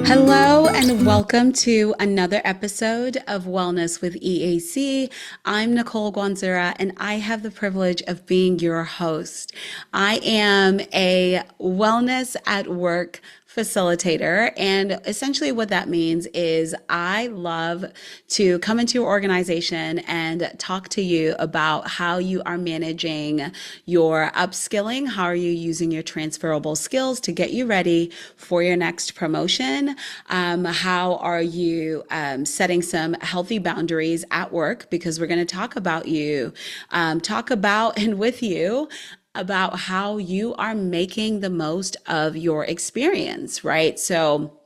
Hello and welcome to another episode of Wellness with EAC. I'm Nicole Gwanzura and I have the privilege of being your host. I am a wellness at work facilitator, and essentially what that means is I love to come into your organization and talk to you about how you are managing your upskilling, how are you using your transferable skills to get you ready for your next promotion, how are you setting some healthy boundaries at work, because we're going to talk about and with you about how you are making the most of your experience, right? So,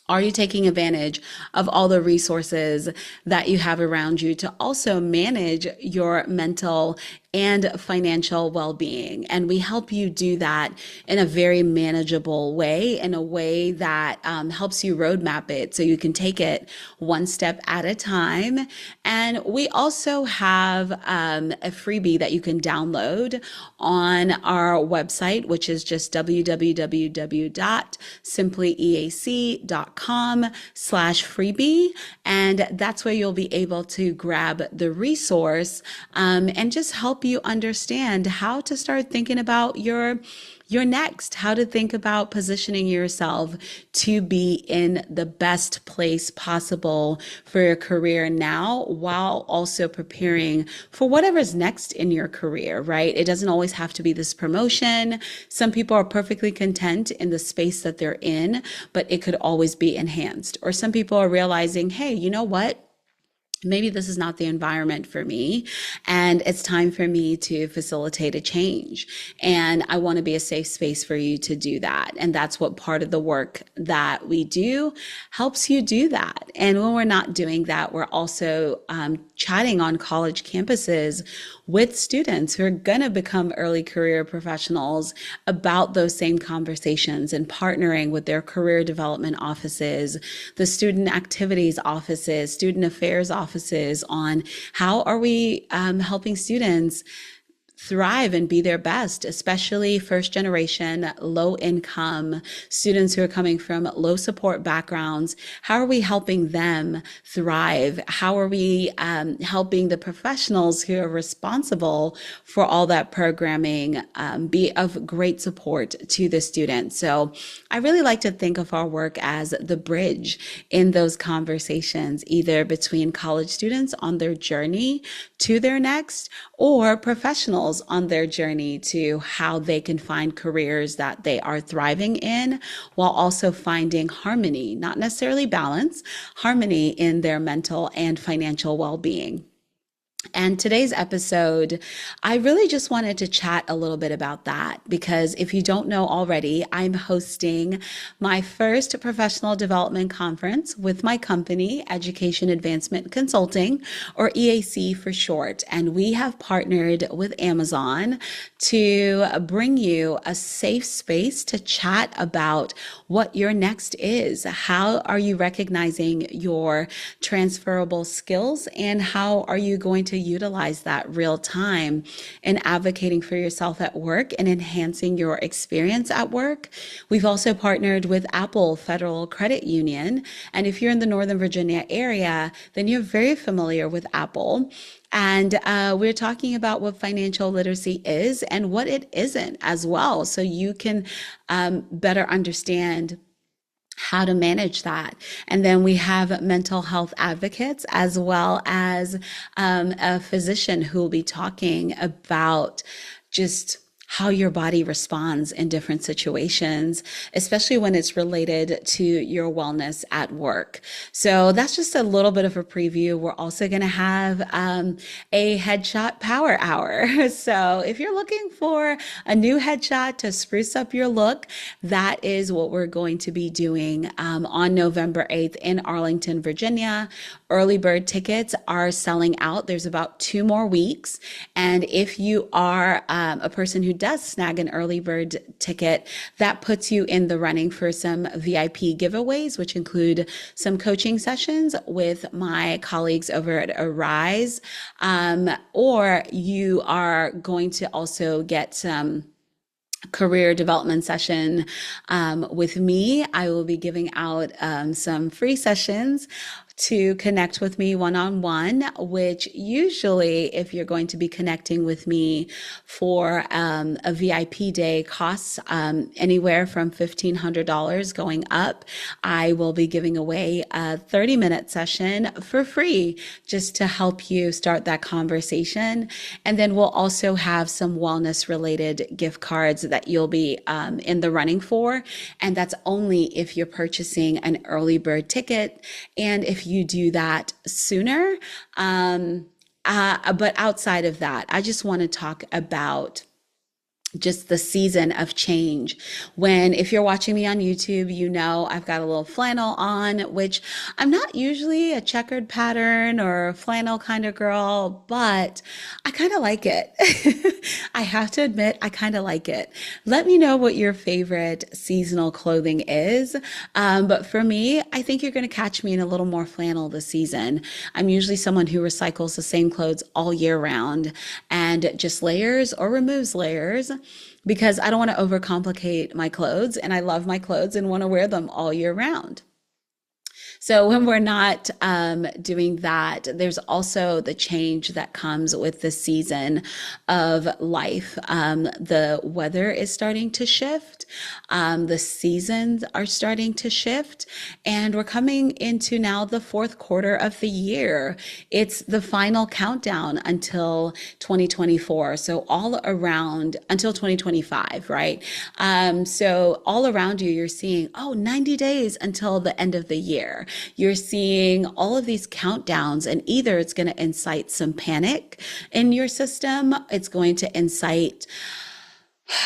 are you taking advantage of all the resources that you have around you to also manage your mental and financial well-being? And we help you do that in a very manageable way, in a way that helps you roadmap it so you can take it one step at a time. And we also have a freebie that you can download on our website, which is just www.simplyEAC.com/freebie. And that's where you'll be able to grab the resource and just help you understand how to start thinking about your next, how to think about positioning yourself to be in the best place possible for your career now, while also preparing for whatever's next in your career, right? It doesn't always have to be this promotion. Some people are perfectly content in the space that they're in, but it could always be enhanced. Or some people are realizing, hey, you know what? Maybe this is not the environment for me, and it's time for me to facilitate a change. And I want to be a safe space for you to do that. And that's what part of the work that we do helps you do that. And when we're not doing that, we're also chatting on college campuses with students who are going to become early career professionals about those same conversations, and partnering with their career development offices, the student activities offices, student affairs offices on how are we helping students thrive and be their best, especially first generation, low income students who are coming from low support backgrounds. How are we helping them thrive? How are we helping the professionals who are responsible for all that programming be of great support to the students? So I really like to think of our work as the bridge in those conversations, either between college students on their journey to their next, or professionals on their journey to how they can find careers that they are thriving in, while also finding harmony, not necessarily balance, harmony in their mental and financial well-being. And today's episode, I really just wanted to chat a little bit about that, because if you don't know already, I'm hosting my first professional development conference with my company, Education Advancement Consulting, or EAC for short. And we have partnered with Amazon to bring you a safe space to chat about what your next is. How are you recognizing your transferable skills, and how are you going to utilize that real time in advocating for yourself at work and enhancing your experience at work? We've also partnered with Apple Federal Credit Union. And if you're in the Northern Virginia area, then you're very familiar with Apple. And we're talking about what financial literacy is and what it isn't as well, so you can better understand how to manage that. And then we have mental health advocates, as well as a physician who will be talking about just how your body responds in different situations, especially when it's related to your wellness at work. So that's just a little bit of a preview. We're also going to have a headshot power hour. So if you're looking for a new headshot to spruce up your look, that is what we're going to be doing on November 8th in Arlington, Virginia. Early bird tickets are selling out. There's about 2 more weeks. And if you are a person who does snag an early bird ticket, that puts you in the running for some VIP giveaways, which include some coaching sessions with my colleagues over at Arise. Or you are going to also get some career development session with me. I will be giving out some free sessions to connect with me one on one, which usually, if you're going to be connecting with me for a VIP day, costs anywhere from $1,500 going up. I will be giving away a 30-minute session for free just to help you start that conversation. And then we'll also have some wellness related gift cards that you'll be in the running for. And that's only if you're purchasing an early bird ticket. And if you do that sooner, but outside of that, I just want to talk about just the season of change. When, if you're watching me on YouTube, you know I've got a little flannel on, which I'm not usually a checkered pattern or flannel kind of girl, but I kind of like it. I have to admit, I kind of like it. Let me know what your favorite seasonal clothing is. But for me, I think you're going to catch me in a little more flannel this season. I'm usually someone who recycles the same clothes all year round and just layers or removes layers because I don't want to overcomplicate my clothes, and I love my clothes and want to wear them all year round. So when we're not doing that, there's also the change that comes with the season of life. The weather is starting to shift. The seasons are starting to shift, and we're coming into now the fourth quarter of the year. It's the final countdown until 2024. So all around until 2025, right? So all around you, you're seeing, 90 days until the end of the year. You're seeing all of these countdowns, and either it's going to incite some panic in your system, it's going to incite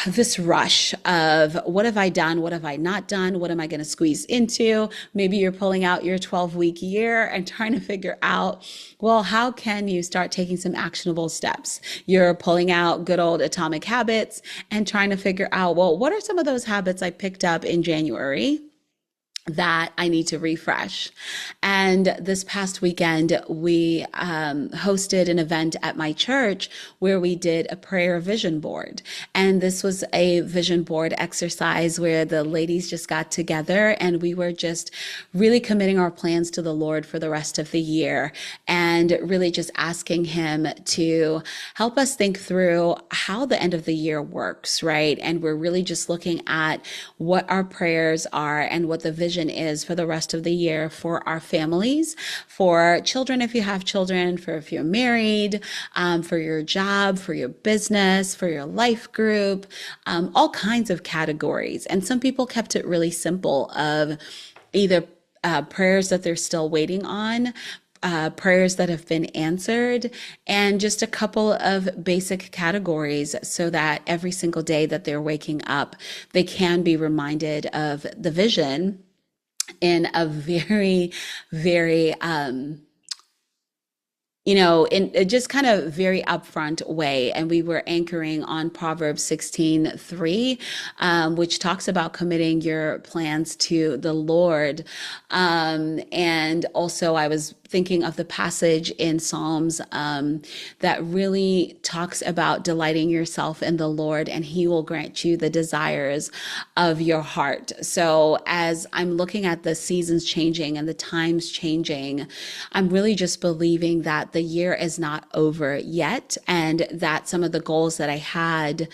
this rush of what have I done? What have I not done? What am I going to squeeze into? Maybe you're pulling out your 12-week year and trying to figure out, well, how can you start taking some actionable steps? You're pulling out good old atomic habits and trying to figure out, well, what are some of those habits I picked up in January that I need to refresh? And this past weekend, we hosted an event at my church where we did a prayer vision board. And this was a vision board exercise where the ladies just got together and we were just really committing our plans to the Lord for the rest of the year and really just asking Him to help us think through how the end of the year works, right? And we're really just looking at what our prayers are and what the vision is for the rest of the year for our families, for children if you have children, for if you're married, for your job, for your business, for your life group, all kinds of categories. And some people kept it really simple of either prayers that they're still waiting on, prayers that have been answered, and just a couple of basic categories so that every single day that they're waking up, they can be reminded of the vision in a very, very, in a just kind of very upfront way. And we were anchoring on Proverbs 16:3, which talks about committing your plans to the Lord. And also I was thinking of the passage in Psalms that really talks about delighting yourself in the Lord and He will grant you the desires of your heart. So as I'm looking at the seasons changing and the times changing, I'm really just believing that the year is not over yet and that some of the goals that I had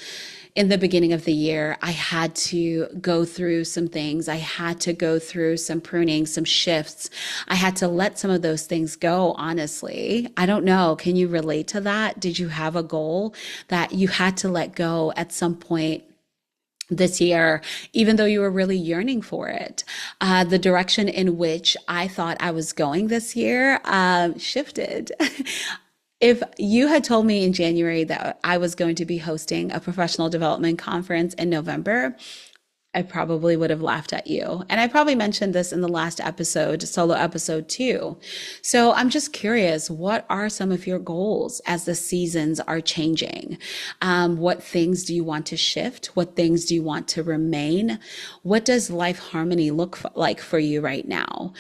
in the beginning of the year, I had to go through some things. I had to go through some pruning, some shifts. I had to let some of those things go, honestly. I don't know. Can you relate to that? Did you have a goal that you had to let go at some point this year, even though you were really yearning for it? The direction in which I thought I was going this year shifted. If you had told me in January that I was going to be hosting a professional development conference in November, I probably would have laughed at you. And I probably mentioned this in the last episode, solo episode too. So I'm just curious, what are some of your goals as the seasons are changing? What things do you want to shift? What things do you want to remain? What does life harmony look like for you right now?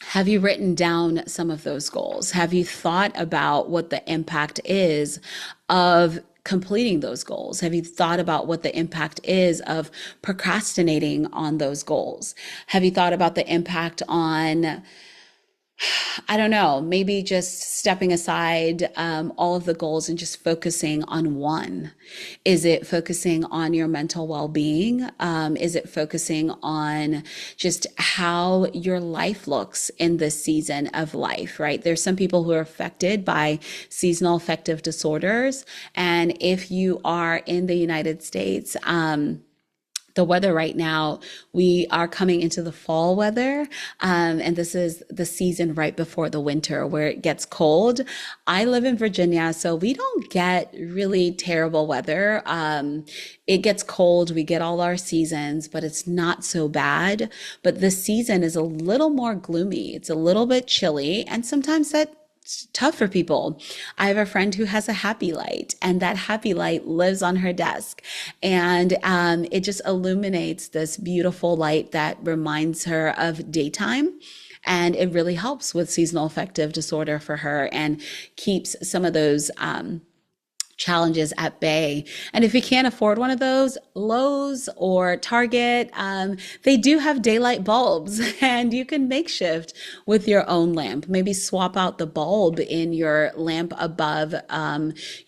Have you written down some of those goals? Have you thought about what the impact is of completing those goals? Have you thought about what the impact is of procrastinating on those goals? Have you thought about the impact on, I don't know, maybe just stepping aside all of the goals and just focusing on one? Is it focusing on your mental well-being? Is it focusing on just how your life looks in this season of life, right? There's some people who are affected by seasonal affective disorders. And if you are in the United States, the weather right now, we are coming into the fall weather. And this is the season right before the winter where it gets cold. I live in Virginia, so we don't get really terrible weather. It gets cold. We get all our seasons, but it's not so bad. But this season is a little more gloomy. It's a little bit chilly. And sometimes that tough for people. I have a friend who has a happy light, and that happy light lives on her desk, and it just illuminates this beautiful light that reminds her of daytime. And it really helps with seasonal affective disorder for her and keeps some of those challenges at bay. And if you can't afford one of those, Lowe's or Target, they do have daylight bulbs, and you can makeshift with your own lamp. Maybe swap out the bulb in your lamp above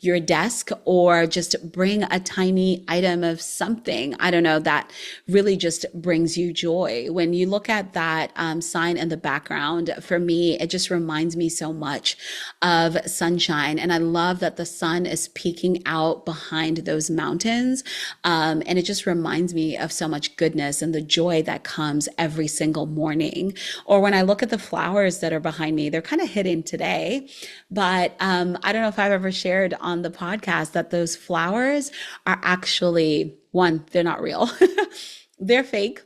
your desk, or just bring a tiny item of something, I don't know, that really just brings you joy. When you look at that sign in the background, for me, it just reminds me so much of sunshine. And I love that the sun is peeking out behind those mountains. And it just reminds me of so much goodness and the joy that comes every single morning. Or when I look at the flowers that are behind me, they're kind of hidden today, but I don't know if I've ever shared on the podcast that those flowers are actually, one, they're not real. They're fake.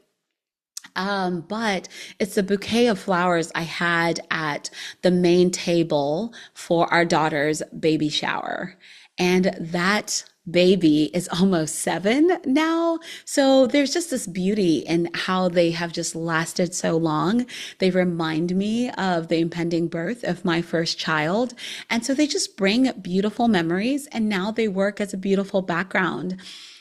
But it's a bouquet of flowers I had at the main table for our daughter's baby shower. And that baby is almost 7 now. So there's just this beauty in how they have just lasted so long. They remind me of the impending birth of my first child. And so they just bring beautiful memories, and now they work as a beautiful background.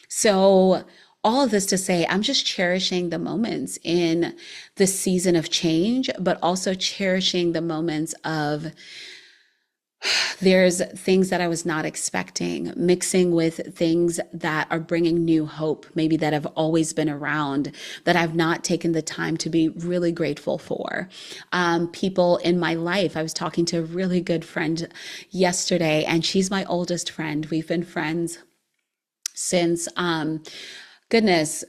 So all of this to say, I'm just cherishing the moments in this season of change, but also cherishing the moments of there's things that I was not expecting, mixing with things that are bringing new hope, maybe that have always been around, that I've not taken the time to be really grateful for. People in my life, I was talking to a really good friend yesterday, and she's my oldest friend. We've been friends since, goodness,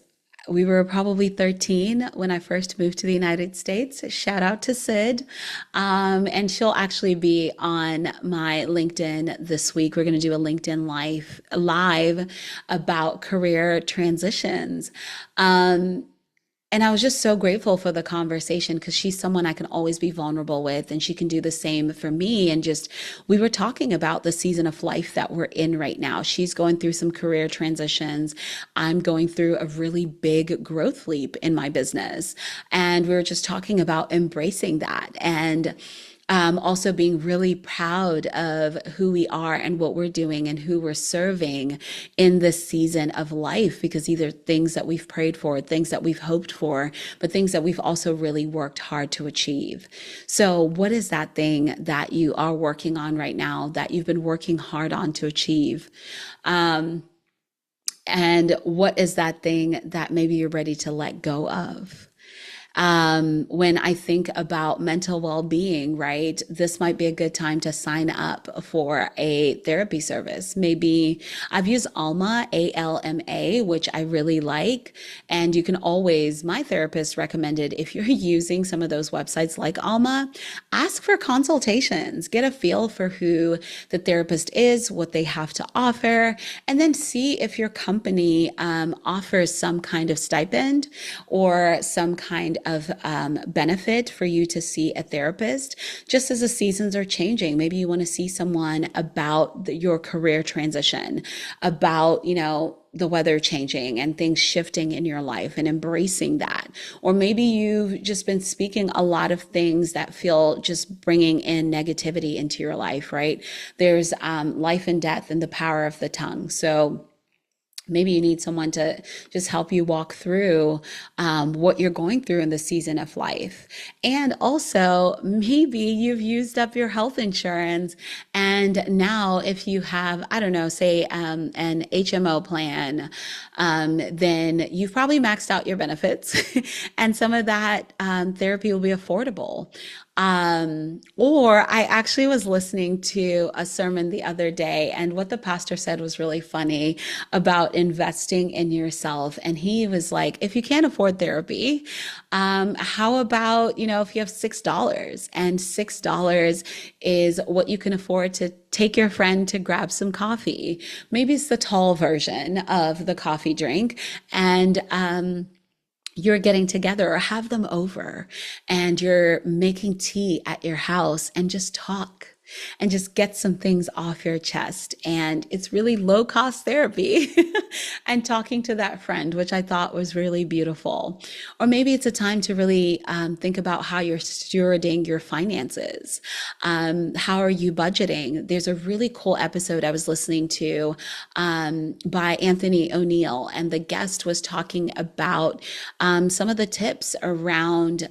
we were probably 13 when I first moved to the United States. Shout out to Sid. And she'll actually be on my LinkedIn this week. We're going to do a LinkedIn live about career transitions. And I was just so grateful for the conversation, because she's someone I can always be vulnerable with, and she can do the same for me. And just, we were talking about the season of life that we're in right now. She's going through some career transitions. I'm going through a really big growth leap in my business. And we were just talking about embracing that, and also being really proud of who we are and what we're doing and who we're serving in this season of life, because these are things that we've prayed for, things that we've hoped for, but things that we've also really worked hard to achieve. So what is that thing that you are working on right now that you've been working hard on to achieve? And what is that thing that maybe you're ready to let go of? When I think about mental well-being, right, this might be a good time to sign up for a therapy service. Maybe I've used Alma, ALMA, which I really like. And you can always, my therapist recommended, if you're using some of those websites like Alma, ask for consultations, get a feel for who the therapist is, what they have to offer, and then see if your company offers some kind of stipend or some kind of benefit for you to see a therapist, just as the seasons are changing. Maybe you want to see someone about your career transition, about, the weather changing and things shifting in your life and embracing that. Or maybe you've just been speaking a lot of things that feel just bringing in negativity into your life, right? There's life and death and the power of the tongue. So maybe you need someone to just help you walk through what you're going through in the season of life. And also, maybe you've used up your health insurance. And now, if you have, I don't know, say an HMO plan, then you've probably maxed out your benefits. And some of that therapy will be affordable. Or I actually was listening to a sermon the other day, and what the pastor said was really funny about investing in yourself. And he was like, if you can't afford therapy, how about, if you have $6 and $6 is what you can afford to take your friend to grab some coffee. Maybe it's the tall version of the coffee drink. And, you're getting together or have them over and you're making tea at your house and just talk and just get some things off your chest. And it's really low cost therapy and talking to that friend, which I thought was really beautiful. Or maybe it's a time to really think about how you're stewarding your finances. How are you budgeting? There's a really cool episode I was listening to by Anthony O'Neill, and the guest was talking about some of the tips around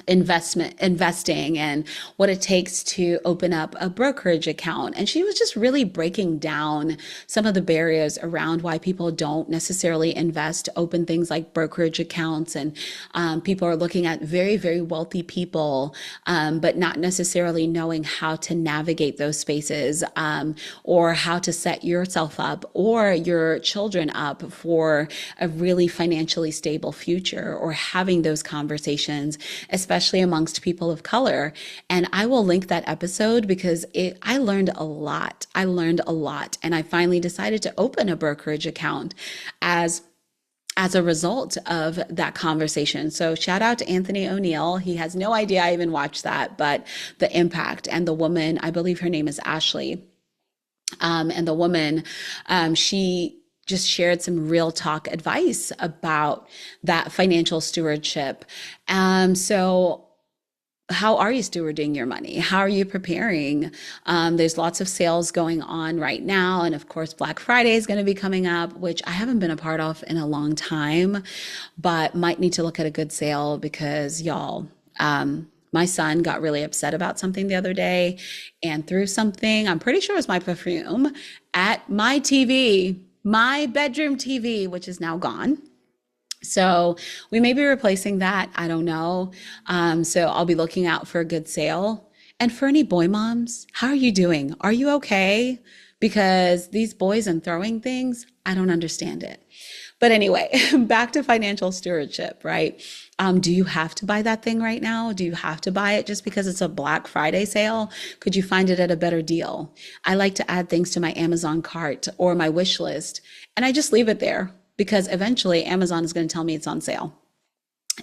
investing and what it takes to open up a brokerage account. And she was just really breaking down some of the barriers around why people don't necessarily invest, open things like brokerage accounts. And people are looking at very, very wealthy people, but not necessarily knowing how to navigate those spaces, or how to set yourself up or your children up for a really financially stable future, or having those conversations, especially amongst people of color. And I will link that episode because I learned a lot. And I finally decided to open a brokerage account as a result of that conversation. So shout out to Anthony O'Neill. He has no idea I even watched that, but the impact. And the woman, I believe her name is Ashley. And the woman, she just shared some real talk advice about that financial stewardship. So how are you stewarding your money? How are you preparing? There's lots of sales going on right now. And of course, Black Friday is going to be coming up, which I haven't been a part of in a long time, but might need to look at a good sale because y'all, my son got really upset about something the other day and threw something, I'm pretty sure it was my perfume, at my TV, my bedroom TV, which is now gone. So we may be replacing that. I don't know. So I'll be looking out for a good sale. And for any boy moms, how are you doing? Are you okay? Because these boys and throwing things, I don't understand it. But anyway, back to financial stewardship, right? Do you have to buy that thing right now? Do you have to buy it just because it's a Black Friday sale? Could you find it at a better deal? I like to add things to my Amazon cart or my wish list, and I just leave it there because eventually Amazon is going to tell me it's on sale.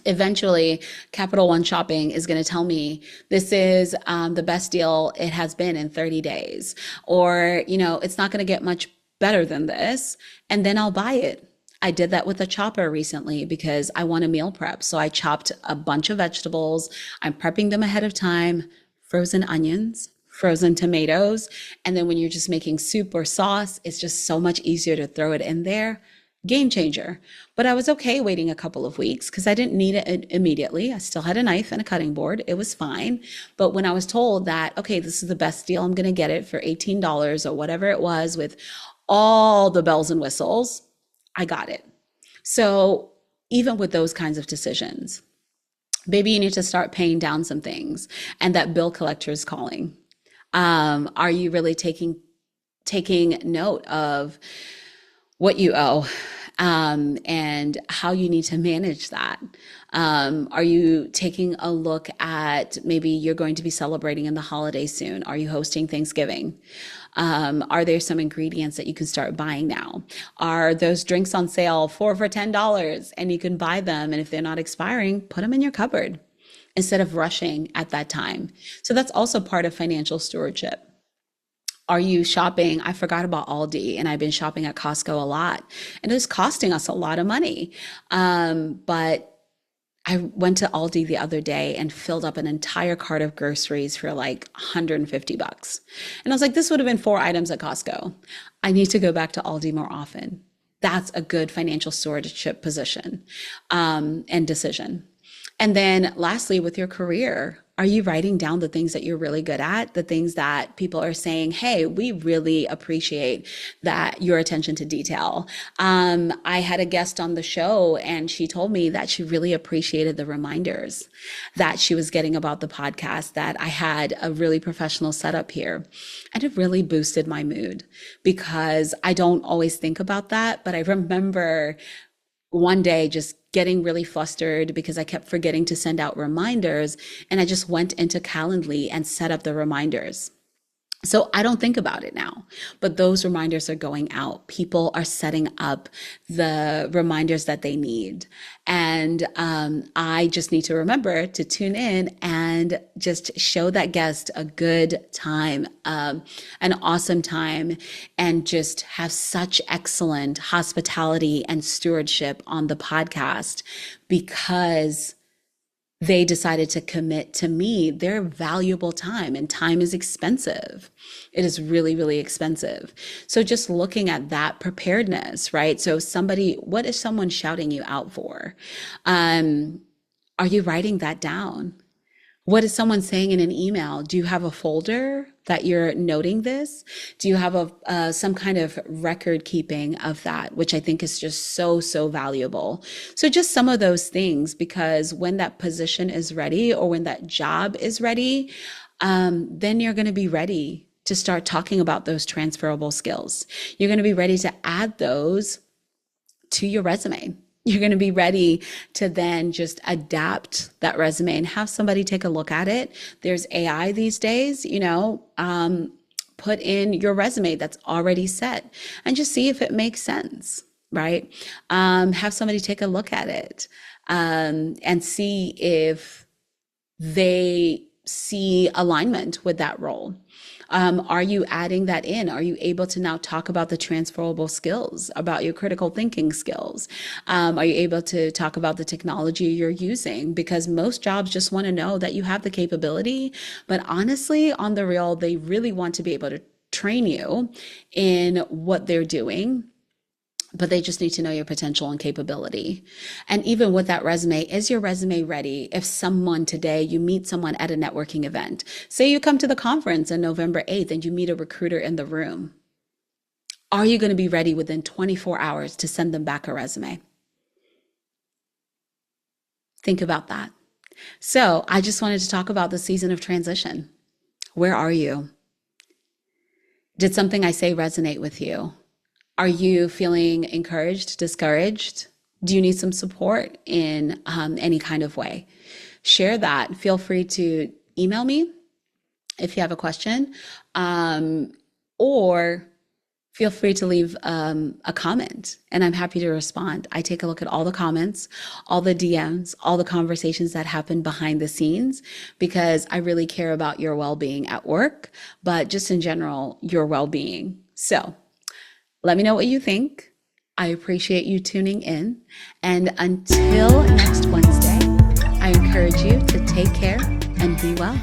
Eventually, Capital One Shopping is going to tell me this is the best deal it has been in 30 days, or, it's not going to get much better than this, and then I'll buy it. I did that with a chopper recently because I want to meal prep. So I chopped a bunch of vegetables. I'm prepping them ahead of time, frozen onions, frozen tomatoes. And then when you're just making soup or sauce, it's just so much easier to throw it in there. Game changer. But I was okay waiting a couple of weeks because I didn't need it immediately. I still had a knife and a cutting board. It was fine. But when I was told that, okay, this is the best deal, I'm going to get it for $18 or whatever it was with all the bells and whistles, I got it. So even with those kinds of decisions, maybe you need to start paying down some things, and that bill collector is calling. Are you really taking note of what you owe and how you need to manage that. Are you taking a look at maybe you're going to be celebrating in the holidays soon? Are you hosting Thanksgiving? Are there some ingredients that you can start buying now? Are those drinks on sale 4 for $10 and you can buy them? And if they're not expiring, put them in your cupboard instead of rushing at that time. So that's also part of financial stewardship. Are you shopping? I forgot about Aldi, and I've been shopping at Costco a lot, and it's costing us a lot of money. But I went to Aldi the other day and filled up an entire cart of groceries for like 150 bucks. And I was like, this would have been 4 items at Costco. I need to go back to Aldi more often. That's a good financial stewardship position, and decision. And then lastly, with your career, are you writing down the things that you're really good at, the things that people are saying, hey, we really appreciate that your attention to detail. I had a guest on the show and she told me that she really appreciated the reminders that she was getting about the podcast, that I had a really professional setup here. And it really boosted my mood because I don't always think about that, but I remember one day just getting really flustered because I kept forgetting to send out reminders. And I just went into Calendly and set up the reminders. So I don't think about it now, but those reminders are going out. People are setting up the reminders that they need. And I just need to remember to tune in and just show that guest a good time, an awesome time, and just have such excellent hospitality and stewardship on the podcast because they decided to commit to me their valuable time, and time is expensive. It is really, really expensive. So just looking at that preparedness, right? So what is someone shouting you out for? Are you writing that down? What is someone saying in an email? Do you have a folder that you're noting this? Do you have some kind of record keeping of that, which I think is just so, so valuable. So just some of those things, because when that position is ready or when that job is ready, then you're going to be ready to start talking about those transferable skills. You're going to be ready to add those to your resume. You're going to be ready to then just adapt that resume and have somebody take a look at it. There's AI these days, put in your resume that's already set and just see if it makes sense, right? Have somebody take a look at it, and see if they see alignment with that role. Are you adding that in? Are you able to now talk about the transferable skills, about your critical thinking skills? Are you able to talk about the technology you're using? Because most jobs just want to know that you have the capability, but honestly, on the real, they really want to be able to train you in what they're doing, but they just need to know your potential and capability. And even with that resume, is your resume ready? If you meet someone at a networking event, say you come to the conference on November 8th and you meet a recruiter in the room, are you going to be ready within 24 hours to send them back a resume? Think about that. So I just wanted to talk about the season of transition. Where are you? Did something I say resonate with you? Are you feeling encouraged, discouraged? Do you need some support in any kind of way? Share that. Feel free to email me if you have a question, or feel free to leave a comment, and I'm happy to respond. I take a look at all the comments, all the DMs, all the conversations that happen behind the scenes, because I really care about your well-being at work, but just in general, your well-being. So let me know what you think. I appreciate you tuning in. And until next Wednesday, I encourage you to take care and be well.